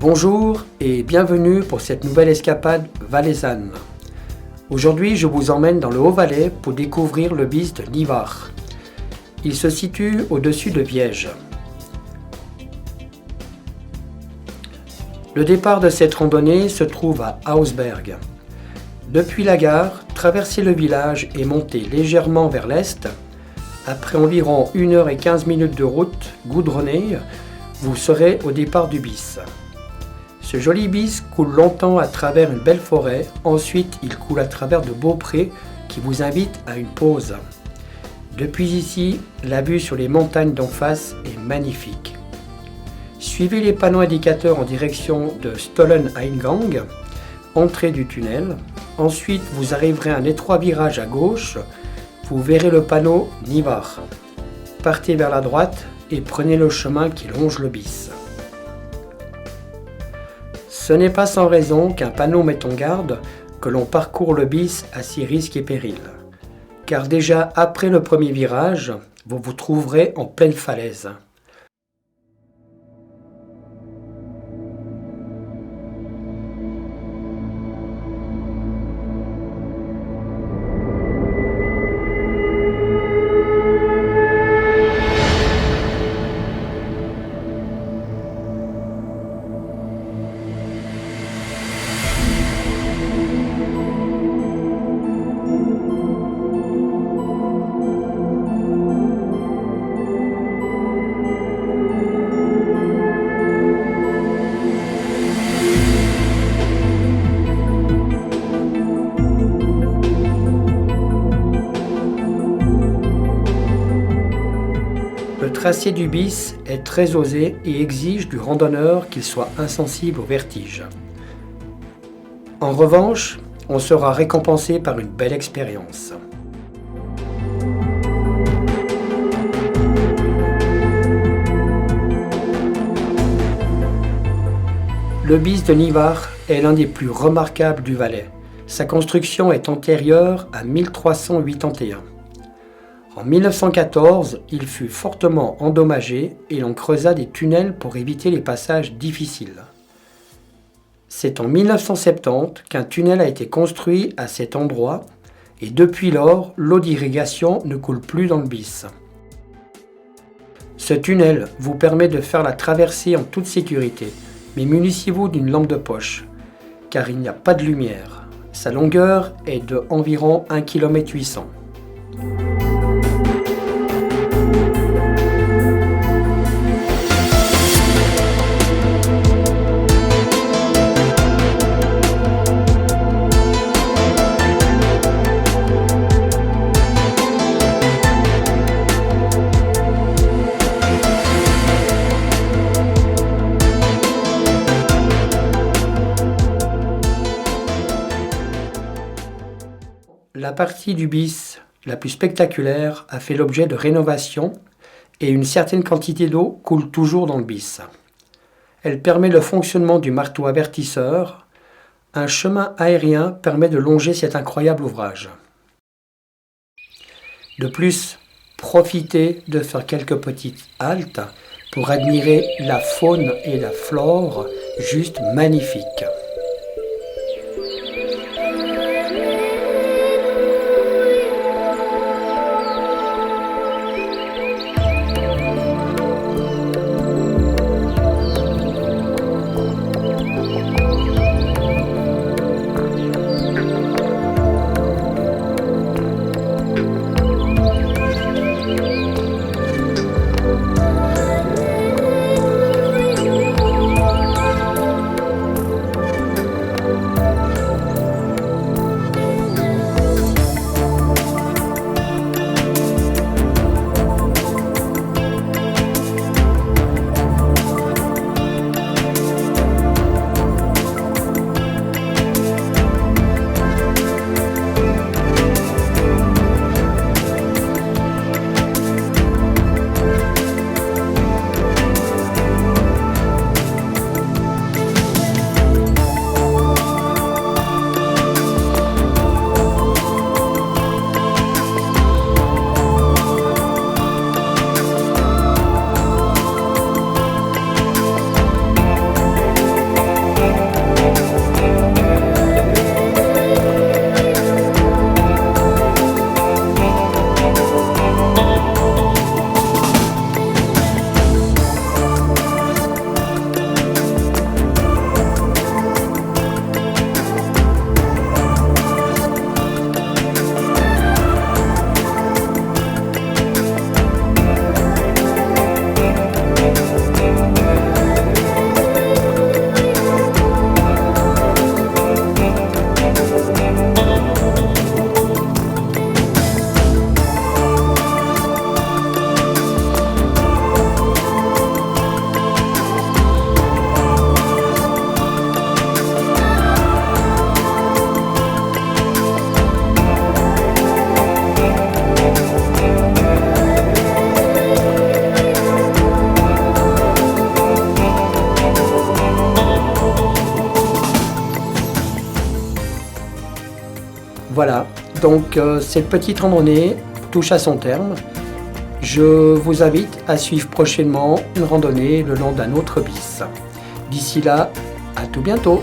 Bonjour et bienvenue pour cette nouvelle escapade valaisanne. Aujourd'hui, je vous emmène dans le Haut-Valais pour découvrir le bis de Nivard. Il se situe au-dessus de Viège. Le départ de cette randonnée se trouve à Hausberg. Depuis la gare, traversez le village et montez légèrement vers l'est. Après environ 1h15 de route goudronnée, vous serez au départ du bis. Ce joli bis coule longtemps à travers une belle forêt, ensuite il coule à travers de beaux prés qui vous invitent à une pause. Depuis ici, la vue sur les montagnes d'en face est magnifique. Suivez les panneaux indicateurs en direction de Stolleneingang, entrée du tunnel. Ensuite, vous arriverez à un étroit virage à gauche, vous verrez le panneau Nivard. Partez vers la droite et prenez le chemin qui longe le bis. Ce n'est pas sans raison qu'un panneau met en garde que l'on parcourt le bis à si risques et périls. Car déjà après le premier virage, vous vous trouverez en pleine falaise. Le tracé du bis est très osé et exige du randonneur qu'il soit insensible au vertige. En revanche, on sera récompensé par une belle expérience. Le bis de Nivard est l'un des plus remarquables du Valais. Sa construction est antérieure à 1381. En 1914, il fut fortement endommagé et l'on creusa des tunnels pour éviter les passages difficiles. C'est en 1970 qu'un tunnel a été construit à cet endroit et depuis lors, l'eau d'irrigation ne coule plus dans le bis. Ce tunnel vous permet de faire la traversée en toute sécurité, mais munissez-vous d'une lampe de poche, car il n'y a pas de lumière. Sa longueur est de environ 1,8 km. La partie du bis la plus spectaculaire a fait l'objet de rénovations et une certaine quantité d'eau coule toujours dans le bis. Elle permet le fonctionnement du marteau avertisseur. Un chemin aérien permet de longer cet incroyable ouvrage. De plus, profitez de faire quelques petites haltes pour admirer la faune et la flore juste magnifiques. Voilà, donc cette petite randonnée touche à son terme. Je vous invite à suivre prochainement une randonnée le long d'un autre bis. D'ici là, à tout bientôt!